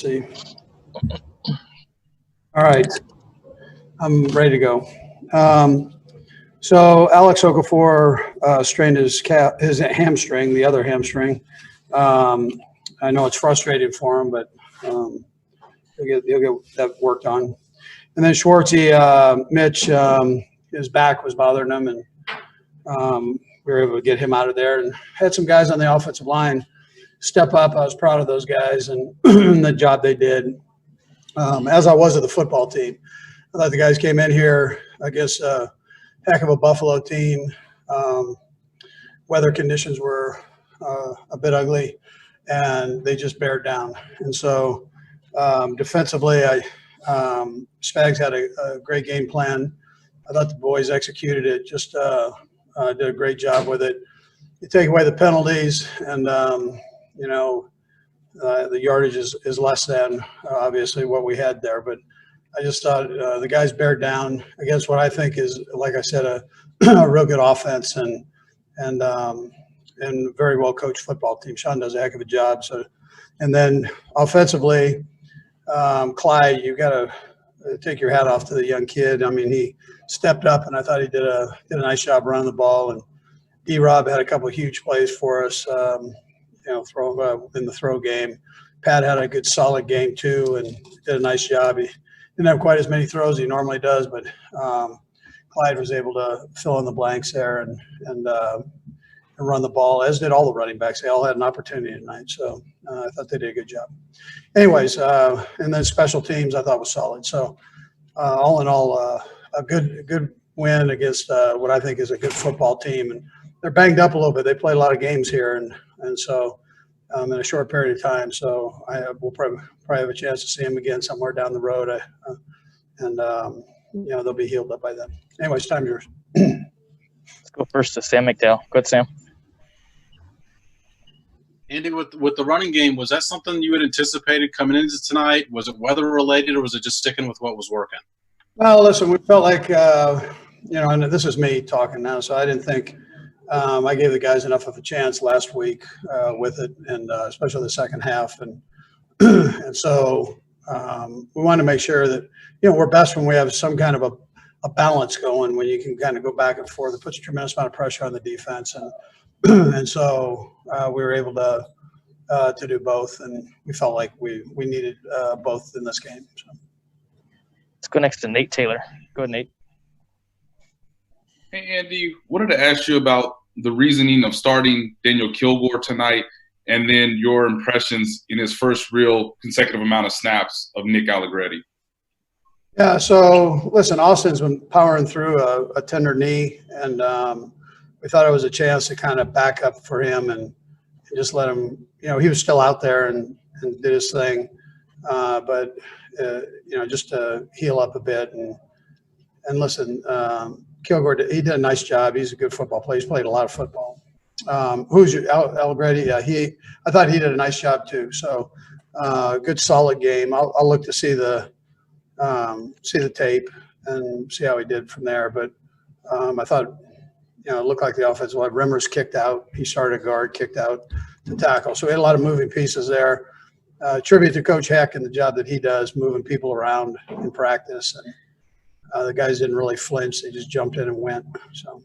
See. All right. I'm ready to go. So Alex Okafor strained his hamstring, the other hamstring. I know it's frustrating for him, but he'll get that worked on. And then Schwartzy, Mitch, his back was bothering him, and we were able to get him out of there. And had some guys on the offensive line step up. I was proud of those guys and the job they did, as I was of the football team. I thought the guys came in here against a heck of a Buffalo team. Weather conditions were a bit ugly, and they just bared down. And so defensively, Spags had a great game plan. I thought the boys executed it, just did a great job with it. You take away the penalties, and the yardage is less than obviously what we had there. But I just thought the guys bared down against what I think is, like I said, a real good offense and very well coached football team. Sean does a heck of a job. So, and then offensively, Clyde, you got to take your hat off to the young kid. I mean, he stepped up, and I thought he did a nice job running the ball. And D-Rob had a couple of huge plays for us. Throw in the throw game. Pat had a good solid game too, and did a nice job. He didn't have quite as many throws as he normally does, but Clyde was able to fill in the blanks there and run the ball, as did all the running backs. They all had an opportunity tonight, so I thought they did a good job. Anyways, and then special teams I thought was solid. So all in all, a good win against what I think is a good football team. And they're banged up a little bit. They play a lot of games here, and so in a short period of time. So we'll probably have a chance to see them again somewhere down the road, and they'll be healed up by then. Anyways, time's yours. Let's go first to Sam Mcdowell. Go ahead, Sam. Andy, with the running game, was that something you had anticipated coming into tonight? Was it weather related, or was it just sticking with what was working? Well, listen, we felt like and this is me talking now, so I didn't think. I gave the guys enough of a chance last week with it, and especially the second half, and so we wanted to make sure that we're best when we have some kind of a balance going, when you can kind of go back and forth. It puts a tremendous amount of pressure on the defense, and so we were able to do both, and we felt like we needed both in this game. So. Let's go next to Nate Taylor. Go ahead, Nate. Hey, Andy, wanted to ask you about the reasoning of starting Daniel Kilgore tonight, and then your impressions in his first real consecutive amount of snaps of Nick Allegretti. Yeah, so listen, Austin's been powering through a tender knee, and we thought it was a chance to kind of back up for him and just let him, he was still out there and did his thing, but just to heal up a bit and listen, Kilgore, he did a nice job. He's a good football player. He's played a lot of football. Who's your Allegretti? Yeah, I thought he did a nice job too. So good, solid game. I'll look to see the tape and see how he did from there. But I thought, it looked like the offensive line. Rimmers kicked out. He started guard, kicked out to tackle. So we had a lot of moving pieces there. Tribute to Coach Heck and the job that he does, moving people around in practice. And the guys didn't really flinch. They just jumped in and went. So.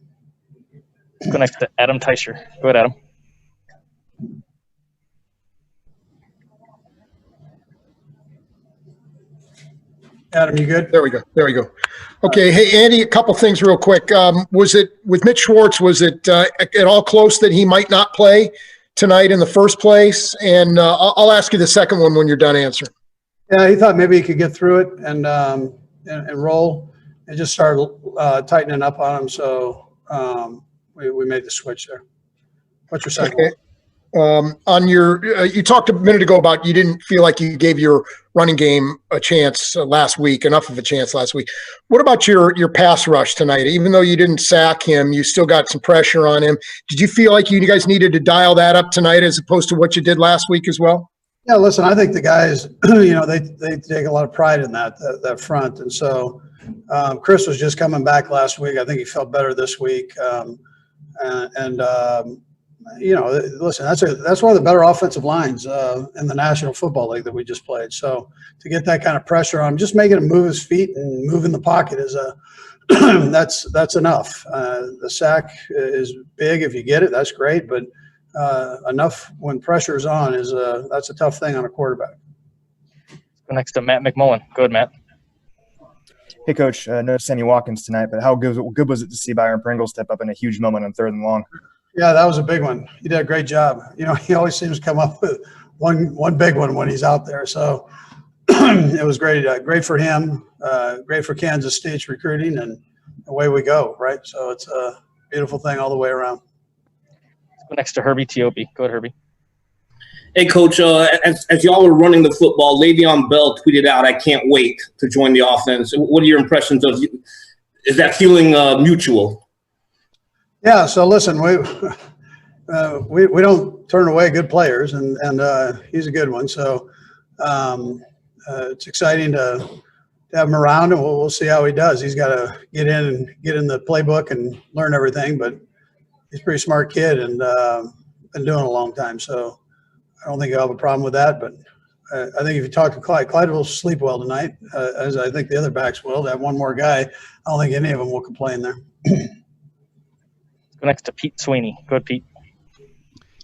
Let's go next to Adam Teicher. Go ahead, Adam. Adam, you good? There we go. Okay. Hey, Andy, a couple things real quick. Was it with Mitch Schwartz, was it at all close that he might not play tonight in the first place? And I'll ask you the second one when you're done answering. Yeah, he thought maybe he could get through it and roll. And just started tightening up on him, so we made the switch there. What's your second one? On your, you talked a minute ago about you didn't feel like you gave your running game a chance last week, enough of a chance last week. What about your pass rush tonight? Even though you didn't sack him, you still got some pressure on him. Did you feel like you guys needed to dial that up tonight as opposed to what you did last week as well? Yeah, listen, I think the guys, they take a lot of pride in that front, and so. Chris was just coming back last week. I think he felt better this week. listen, that's one of the better offensive lines in the National Football League that we just played. So to get that kind of pressure on him, just making him move his feet and move in the pocket is that's enough. The sack is big if you get it, that's great, but enough when pressure's on that's a tough thing on a quarterback. Go next to Matt McMullen. Go ahead, Matt. Hey, Coach. No Sammy Watkins tonight, but how good was it to see Byron Pringles step up in a huge moment on 3rd and long? Yeah, that was a big one. He did a great job. He always seems to come up with one big one when he's out there. So it was great. Great for him. Great for Kansas State's recruiting, and away we go. Right. So it's a beautiful thing all the way around. Go next to Herbie Tiopi. Go ahead, Herbie. Hey, Coach, as y'all were running the football, Le'Veon Bell tweeted out, "I can't wait to join the offense." What are your impressions of – is that feeling mutual? Yeah, so listen, we don't turn away good players, and he's a good one. So it's exciting to have him around, and we'll see how he does. He's got to get in the playbook and learn everything, but he's a pretty smart kid and been doing it a long time. So I don't think he'll have a problem with that. But I think if you talk to Clyde will sleep well tonight, as I think the other backs will. To have one more guy, I don't think any of them will complain there. Go next to Pete Sweeney. Go ahead, Pete.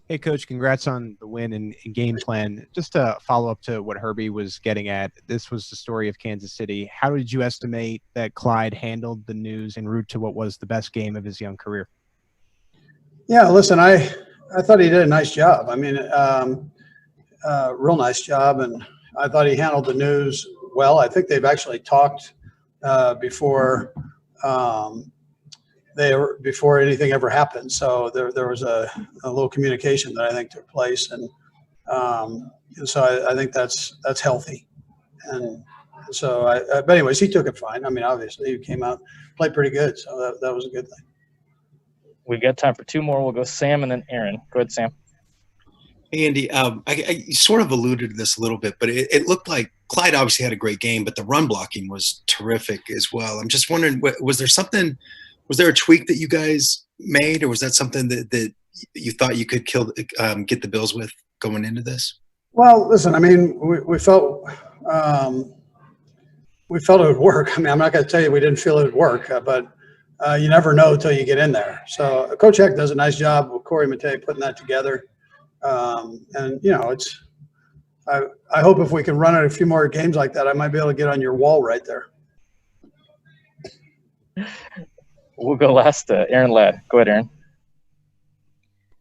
Hey, Coach, congrats on the win and game plan. Just to follow up to what Herbie was getting at, this was the story of Kansas City. How did you estimate that Clyde handled the news en route to what was the best game of his young career? Yeah, listen, I thought he did a nice job. I mean, real nice job, and I thought he handled the news well. I think they've actually talked before before anything ever happened. So there was a little communication that I think took place, and so I think that's healthy. And so but anyways, he took it fine. I mean, obviously he came out, played pretty good, so that was a good thing. We've got time for 2 more. We'll go Sam and then Aaron. Go ahead, Sam. Hey, Andy, I sort of alluded to this a little bit, but it looked like Clyde obviously had a great game, but the run blocking was terrific as well. I'm just wondering, was there a tweak that you guys made, or was that something that you thought you could get the Bills with going into this? Well, listen, I mean, we felt it would work. I mean, I'm not going to tell you we didn't feel it would work, but you never know until you get in there. So Coach Heck does a nice job with Corey Matei putting that together. And I hope if we can run it a few more games like that, I might be able to get on your wall right there. We'll go last to Aaron Ladd. Go ahead, Aaron.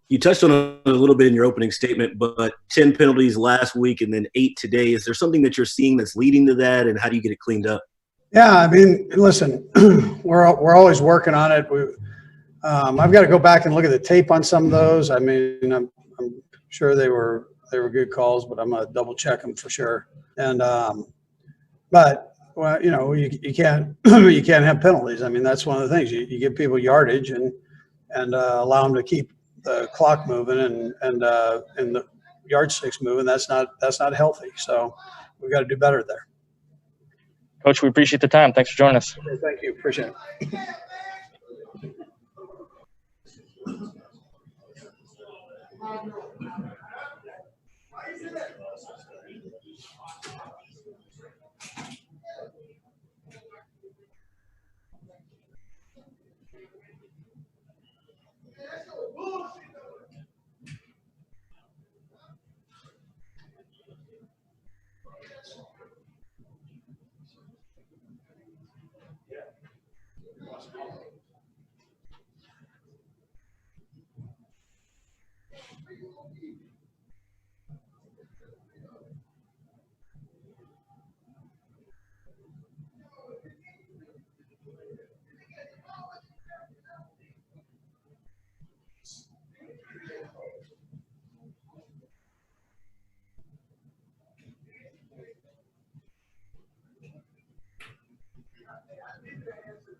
You touched on it a little bit in your opening statement, but 10 penalties last week and then 8 today. Is there something that you're seeing that's leading to that, and how do you get it cleaned up? Yeah, I mean, listen, we're always working on it. I've got to go back and look at the tape on some of those. I mean, I'm sure they were good calls, but I'm gonna double check them for sure. And but well, you can't have penalties. I mean, that's one of the things. You give people yardage and allow them to keep the clock moving and the yardsticks moving. That's not healthy. So we've got to do better there. Coach, we appreciate the time. Thanks for joining us. Thank you. Appreciate it.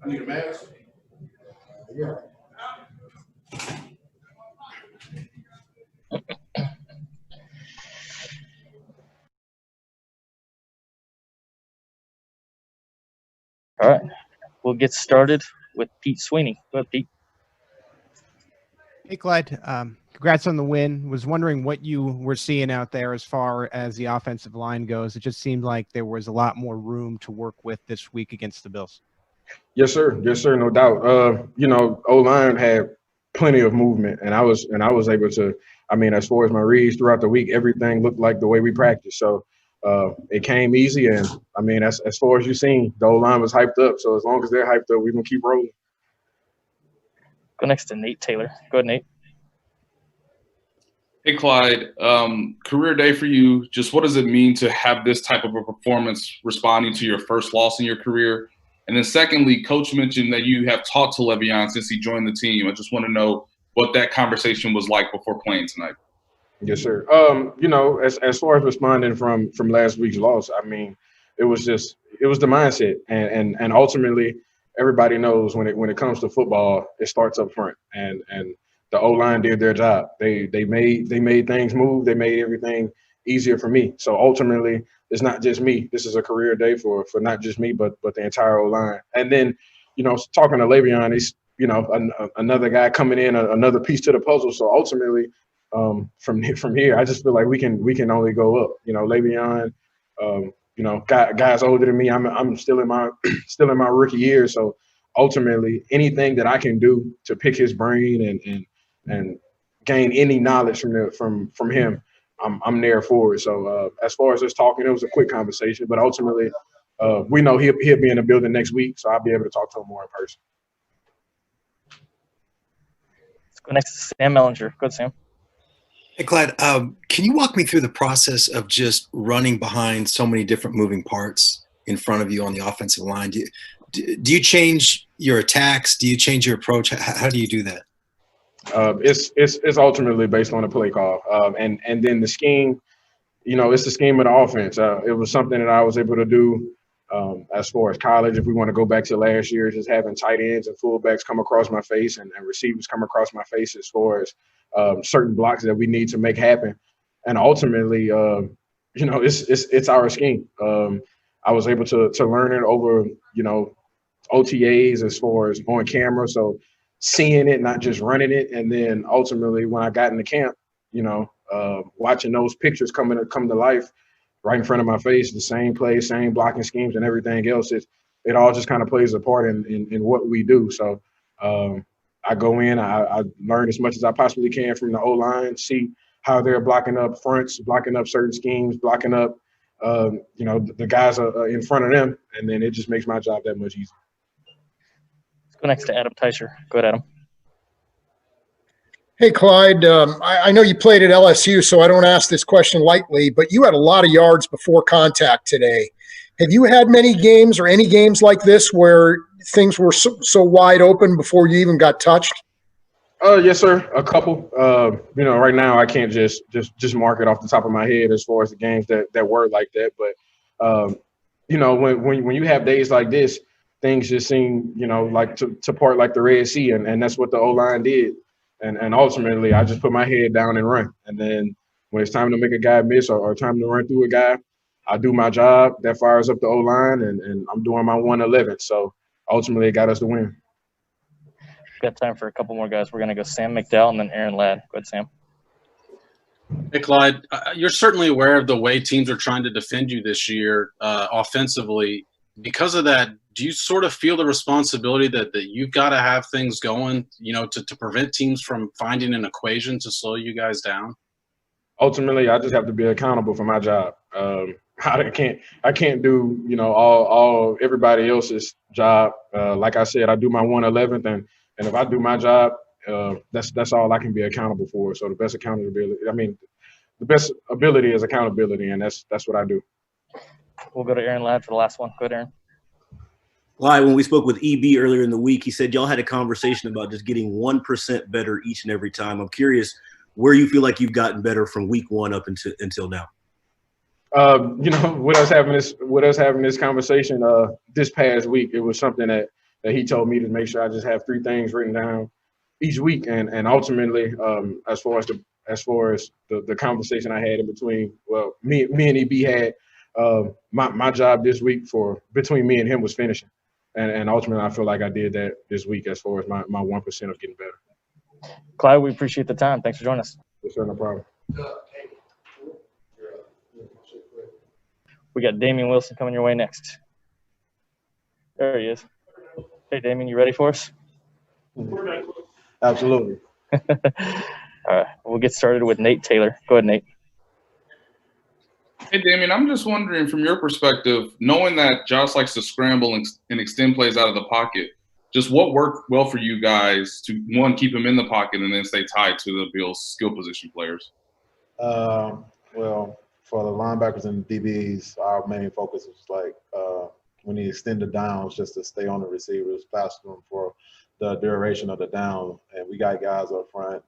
I need a mask. Yeah. All right. We'll get started with Pete Sweeney. Go ahead, Pete. Hey, Clyde. Congrats on the win. Was wondering what you were seeing out there as far as the offensive line goes. It just seemed like there was a lot more room to work with this week against the Bills. Yes, sir. Yes, sir. No doubt. O-line had plenty of movement, and I was able to. I mean, as far as my reads throughout the week, everything looked like the way we practiced. So it came easy, and I mean, as far as you seen, the O-line was hyped up. So as long as they're hyped up, we're gonna keep rolling. Go next to Nate Taylor. Go ahead, Nate. Hey, Clyde, career day for you. Just what does it mean to have this type of a performance responding to your first loss in your career? And then secondly, Coach mentioned that you have talked to Le'Veon since he joined the team. I just want to know what that conversation was like before playing tonight. Yes, sir. As far as responding from last week's loss, I mean, it was the mindset, and ultimately everybody knows when it comes to football, it starts up front, and the O-line did their job. They made things move. They made everything easier for me. So ultimately, it's not just me. This is a career day for not just me, but the entire O-line. And then, talking to Le'Veon, he's another guy coming in, another piece to the puzzle. So ultimately, from here, I just feel like we can only go up. Le'Veon, guys older than me. I'm still in my rookie year. So ultimately, anything that I can do to pick his brain and gain any knowledge from him, I'm there for it. So as far as us talking, it was a quick conversation, but ultimately, we know he'll be in the building next week, so I'll be able to talk to him more in person. Let's go next to Sam Mellinger. Go ahead, Sam. Hey, Clyde, can you walk me through the process of just running behind so many different moving parts in front of you on the offensive line? Do you change your attacks? Do you change your approach? How do you do that? It's ultimately based on the play call, and then the scheme. It's the scheme of the offense. It was something that I was able to do as far as college. If we want to go back to last year, just having tight ends and fullbacks come across my face and receivers come across my face as far as certain blocks that we need to make happen. And ultimately, it's our scheme. I was able to learn it over, OTAs as far as on camera. So seeing it, not just running it. And then ultimately when I got into camp, watching those pictures come to life right in front of my face, the same plays, same blocking schemes and everything else, it all just kind of plays a part in what we do. So I go in, I learn as much as I possibly can from the O-line, see how they're blocking up fronts, blocking up certain schemes, blocking up, the guys are in front of them, and then it just makes my job that much easier. Let's go next to Adam Teicher. Go ahead, Adam. Hey, Clyde, I know you played at LSU, so I don't ask this question lightly, but you had a lot of yards before contact today. Have you had many games or any games like this where things were so wide open before you even got touched? Yes, sir. A couple. Right now I can't just mark it off the top of my head as far as the games that were like that. But when you have days like this, things just seem like to part like the Red Sea, and that's what the O-line did. And ultimately, I just put my head down and run. And then when it's time to make a guy miss or time to run through a guy, I do my job. That fires up the O-line, and I'm doing my 111. So ultimately, it got us the win. We've got time for a couple more guys. We're going to go Sam McDowell and then Aaron Ladd. Go ahead, Sam. Hey, Clyde, you're certainly aware of the way teams are trying to defend you this year offensively. Because of that, do you sort of feel the responsibility that you've got to have things going, to prevent teams from finding an equation to slow you guys down? Ultimately, I just have to be accountable for my job. I can't do, all everybody else's job. Like I said, I do my 111th, and if I do my job, that's all I can be accountable for. So the best ability is accountability, and that's what I do. We'll go to Aaron Ladd for the last one. Go ahead, Aaron. Clyde, when we spoke with EB earlier in the week, he said y'all had a conversation about just getting 1% better each and every time. I'm curious where you feel like you've gotten better from week one up until now. With us having this conversation this past week, it was something that he told me to make sure I just have 3 things written down each week, and ultimately, as far as the conversation I had in between, me and EB had, my job this week between me and him was finishing, and ultimately I feel like I did that this week as far as my 1% of getting better. Clyde, we appreciate the time. Thanks for joining us. Yes, sir, no problem. We got Damian Wilson coming your way next. There he is. Hey, Damian, you ready for us? Absolutely. All right, we'll get started with Nate Taylor. Go ahead, Nate. Hey, Damian, I'm just wondering from your perspective, knowing that Josh likes to scramble and extend plays out of the pocket, just what worked well for you guys to, one, keep him in the pocket and then stay tied to the Bills' skill position players? Well, for the linebackers and the DBs, our main focus was like when he extended downs, just to stay on the receivers, pass them for the duration of the down. And we got guys up front,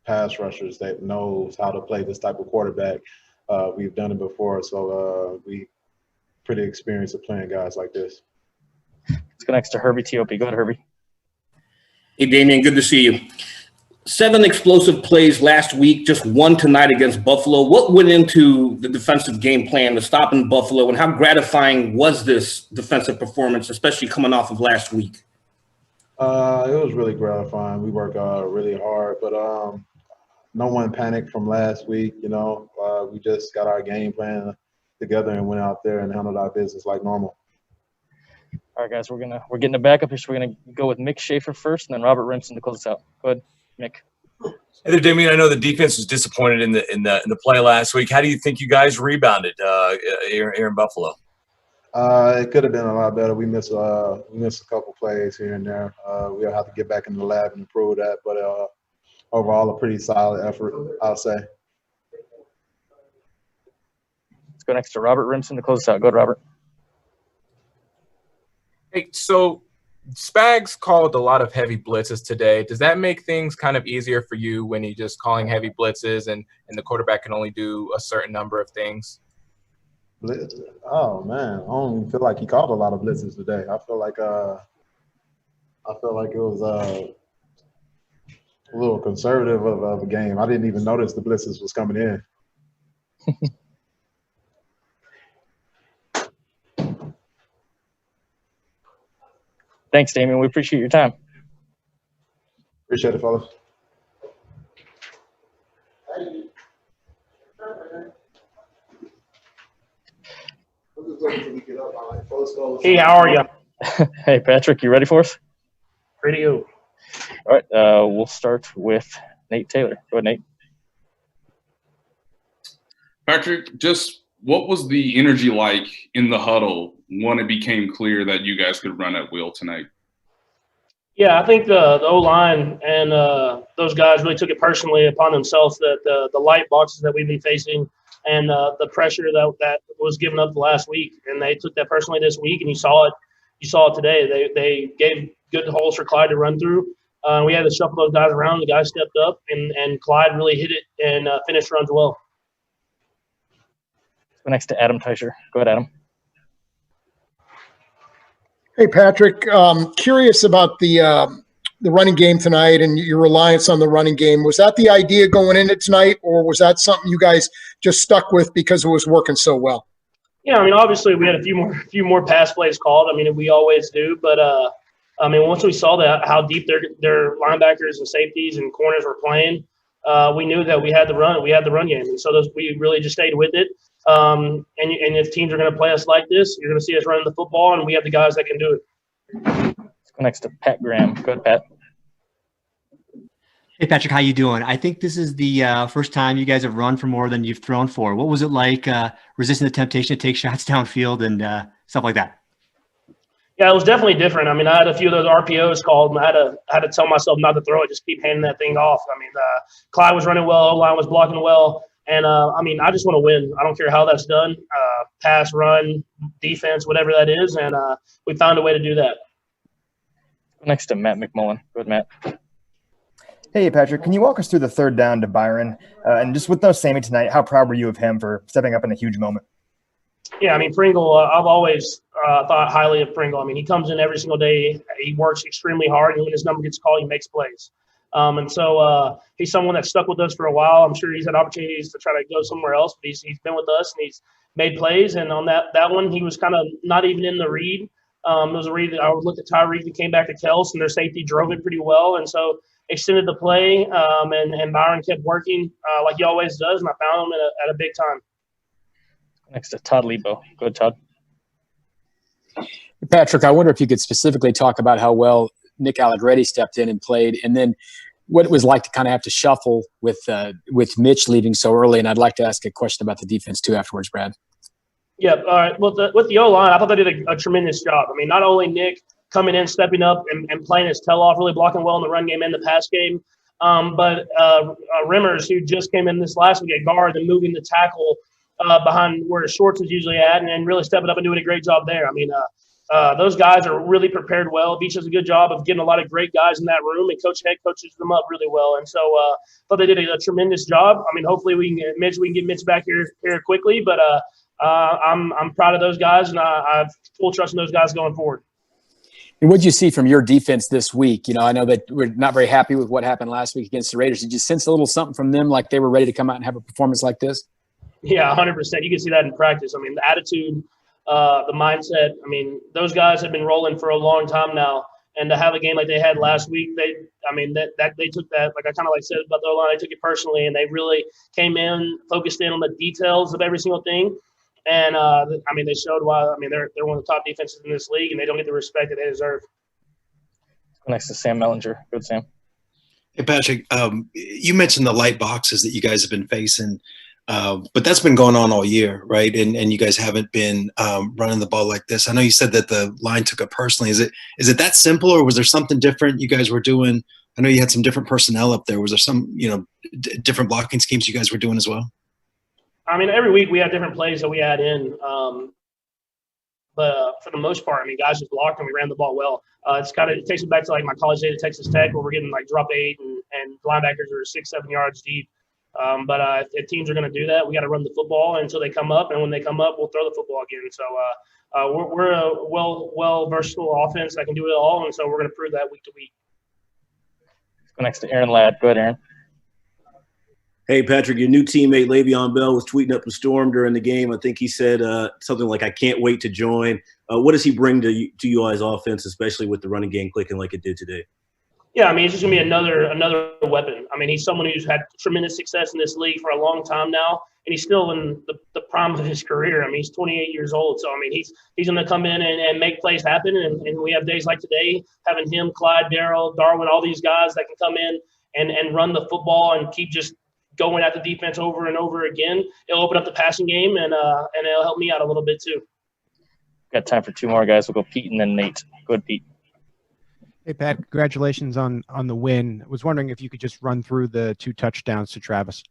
pass rushers that knows how to play this type of quarterback. We've done it before, so we pretty experienced at playing guys like this. Let's go next to Herbie T.O.P. Go ahead, Herbie. Hey, Damian, good to see you. 7 explosive plays last week, just 1 tonight against Buffalo. What went into the defensive game plan to stop in Buffalo, and how gratifying was this defensive performance, especially coming off of last week? It was really gratifying. We worked really hard, but no one panicked from last week. You know, we just got our game plan together and went out there and handled our business like normal. All right, guys, we're getting it back up here, so we're gonna go with Mick Schaefer first, and then Robert Rimson to close us out. Go ahead, Mick. Hey there, Damian. I know the defense was disappointed in the play last week. How do you think you guys rebounded here in Buffalo? It could have been a lot better. We missed a couple plays here and there. We'll have to get back in the lab and improve that. But overall, a pretty solid effort, I'll say. Let's go next to Robert Rimson to close us out. Go ahead, Robert. Hey, so Spags called a lot of heavy blitzes today. Does that make things kind of easier for you when you're just calling heavy blitzes and the quarterback can only do a certain number of things? Oh man, I don't even feel like he called a lot of blitzes today. I feel like it was a little conservative of a game. I didn't even notice the blitzes was coming in. Thanks, Damian. We appreciate your time. Appreciate it, fellas. Hey, how are you? Hey, Patrick, you ready for us? Ready to go. All right, we'll start with Nate Taylor. Go ahead, Nate. Patrick, just what was the energy like in the huddle when it became clear that you guys could run at will tonight? Yeah, I think the O-line and those guys really took it personally upon themselves that the light boxes that we've been facing and the pressure that was given up the last week, and they took that personally this week, and you saw it. You saw it today. They gave good holes for Clyde to run through. We had to shuffle those guys around. The guys stepped up, and Clyde really hit it and finished runs well. Let's go next to Adam Teicher. Go ahead, Adam. Hey, Patrick, curious about the running game tonight and your reliance on the running game. Was that the idea going into tonight, or was that something you guys just stuck with because it was working so well? Yeah, I mean, obviously we had a few more pass plays called. I mean, we always do, but I mean, once we saw that how deep their linebackers and safeties and corners were playing, we knew that we had the run game, and so we really just stayed with it. And if teams are going to play us like this, you're going to see us running the football, and we have the guys that can do it. Let's go next to Pat Graham. Go ahead, Pat. Hey, Patrick, how you doing? I think this is the first time you guys have run for more than you've thrown for. What was it like resisting the temptation to take shots downfield and stuff like that? Yeah, it was definitely different. I mean, I had a few of those RPOs called, and I had to tell myself not to throw it, just keep handing that thing off. I mean, Clyde was running well, O-line was blocking well. And, I mean, I just want to win. I don't care how that's done, pass, run, defense, whatever that is, and we found a way to do that. Next to Matt McMullen. Go ahead, Matt. Hey, Patrick, can you walk us through the third down to Byron? And just with no Sammy tonight, how proud were you of him for stepping up in a huge moment? Yeah, I mean, Pringle, I've always thought highly of Pringle. I mean, he comes in every single day. He works extremely hard, and when his number gets called, he makes plays. And so he's someone that stuck with us for a while. I'm sure he's had opportunities to try to go somewhere else, but he's been with us, and he's made plays. And on that one, he was kind of not even in the read. It was a read. I looked at Tyreek and came back to Kels, and their safety drove it pretty well. And so extended the play, and Byron kept working like he always does, and I found him at a big time. Next to Todd Lebo. Go ahead, Todd. Patrick, I wonder if you could specifically talk about how well Nick Allegretti stepped in and played, and then what it was like to kind of have to shuffle with Mitch leaving so early. And I'd like to ask a question about the defense too afterwards, Brad. Yeah, all right. Well, with the O-line, I thought they did a tremendous job. I mean, not only Nick coming in, stepping up, and playing his tail off, really blocking well in the run game and the pass game, but Rimmers, who just came in this last week at guard and moving the tackle behind where Schwartz is usually at, and really stepping up and doing a great job there. I mean, those guys are really prepared well. Beach does a good job of getting a lot of great guys in that room, and head coaches them up really well. And so I thought they did a tremendous job. I mean, hopefully we can get Mitch back here quickly, but I'm proud of those guys, and I have full trust in those guys going forward. And what did you see from your defense this week? You know, I know that we're not very happy with what happened last week against the Raiders. Did you sense a little something from them, like they were ready to come out and have a performance like this? Yeah, 100%. You can see that in practice. I mean, the attitude, the mindset. I mean, those guys have been rolling for a long time now, and to have a game like they had last week, they took that, like I kind of said about the O-line, they took it personally, and they really came in, focused in on the details of every single thing. And I mean, they showed why. I mean, they're one of the top defenses in this league, and they don't get the respect that they deserve. Next to Sam Mellinger. Good, Sam. Hey, Patrick, you mentioned the light boxes that you guys have been facing, but that's been going on all year, right? And you guys haven't been running the ball like this. I know you said that the line took it personally. Is it that simple, or was there something different you guys were doing? I know you had some different personnel up there. Was there some, different blocking schemes you guys were doing as well? I mean, every week we have different plays that we add in. But for the most part, I mean, guys just blocked and we ran the ball well. It takes me back to my college days at Texas Tech, where we're getting drop 8 and linebackers are 6-7 yards deep. But if teams are going to do that, we got to run the football until they come up, and when they come up, we'll throw the football again. So we're a well versatile offense that can do it all, and so we're going to prove that week to week. Let's go next to Aaron Ladd. Go ahead, Aaron. Hey, Patrick, your new teammate Le'Veon Bell was tweeting up a storm during the game. I think he said something like, "I can't wait to join." What does he bring to you guys' offense, especially with the running game clicking like it did today? Yeah, I mean, he's just going to be another weapon. I mean, he's someone who's had tremendous success in this league for a long time now, and he's still in the prime of his career. I mean, he's 28 years old. So, I mean, he's going to come in and make plays happen, and we have days like today, having him, Clyde, Darryl, Darwin, all these guys that can come in and run the football and keep just going at the defense over and over again. It'll open up the passing game, and it'll help me out a little bit too. Got time for two more guys. We'll go Pete and then Nate. Go ahead, Pete. Hey, Pat, congratulations on the win. I was wondering if you could just run through the 2 touchdowns to Travis.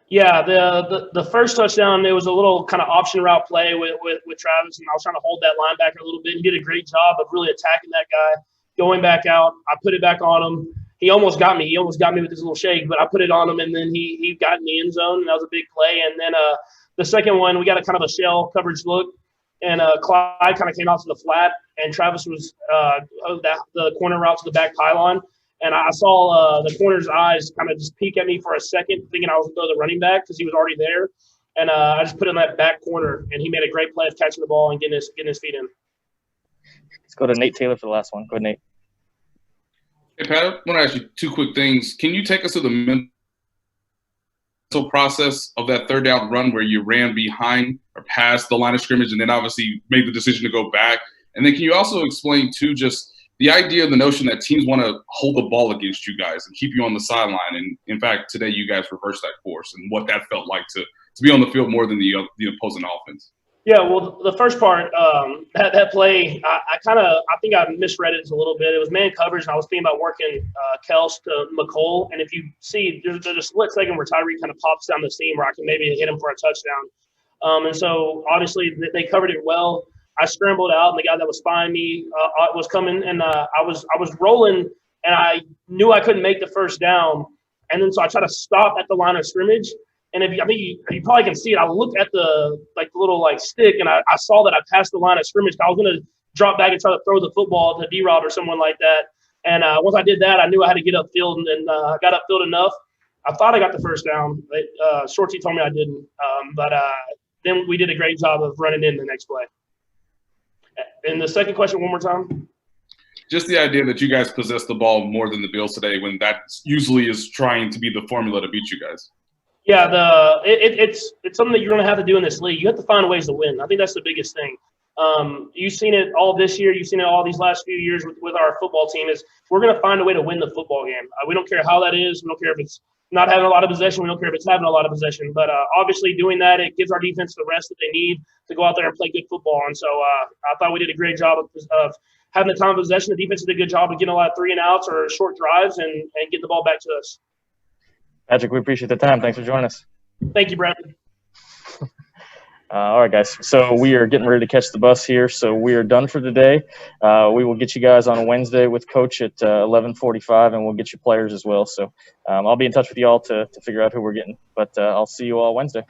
Yeah, the first touchdown, it was a little kind of option route play with Travis, and I was trying to hold that linebacker a little bit. He did a great job of really attacking that guy, going back out. I put it back on him. He almost got me. He almost got me with his little shake, but I put it on him, and then he got in the end zone, and that was a big play. And then the second one, we got a kind of a shell coverage look, and Clyde kind of came out to the flat, and Travis was the corner route to the back pylon. And I saw the corner's eyes kind of just peek at me for a second, thinking I was going to throw the running back because he was already there. And I just put in that back corner, and he made a great play of catching the ball and getting his feet in. Let's go to Nate Taylor for the last one. Go ahead, Nate. Hey, Pat, I want to ask you 2 quick things. Can you take us through the mental process of that third down run where you ran behind or past the line of scrimmage and then obviously made the decision to go back? And then can you also explain, too, just the idea of the notion that teams want to hold the ball against you guys and keep you on the sideline? And, in fact, today you guys reversed that course and what that felt like to be on the field more than the opposing offense. Yeah, well, the first part, that play, I think I misread it a little bit. It was man coverage, and I was thinking about working Kels to McCole. And if you see, there's a split second where Tyreek kind of pops down the seam where I can maybe hit him for a touchdown. And so, obviously, they covered it well. I scrambled out, and the guy that was spying me was coming, and I was rolling, and I knew I couldn't make the first down. And then so I tried to stop at the line of scrimmage. And I think you probably can see it. I looked at the little stick, and I saw that I passed the line of scrimmage. I was going to drop back and try to throw the football to D-Rob or someone like that. And once I did that, I knew I had to get upfield, and I got upfield enough. I thought I got the first down. Schwartz told me I didn't. But then we did a great job of running in the next play. And the second question, one more time. Just the idea that you guys possess the ball more than the Bills today, when that usually is trying to be the formula to beat you guys. Yeah, it's something that you're going to have to do in this league. You have to find ways to win. I think that's the biggest thing. You've seen it all this year. You've seen it all these last few years with our football team. Is we're going to find a way to win the football game. We don't care how that is. We don't care if it's not having a lot of possession. We don't care if it's having a lot of possession. But obviously doing that, it gives our defense the rest that they need to go out there and play good football. And so I thought we did a great job of having the time of possession. The defense did a good job of getting a lot of 3-and-outs or short drives and getting the ball back to us. Patrick, we appreciate the time. Thanks for joining us. Thank you, Brandon. All right, guys. So we are getting ready to catch the bus here. So we are done for today. We will get you guys on a Wednesday with Coach at 11:45, and we'll get you players as well. So I'll be in touch with you all to figure out who we're getting. But I'll see you all Wednesday.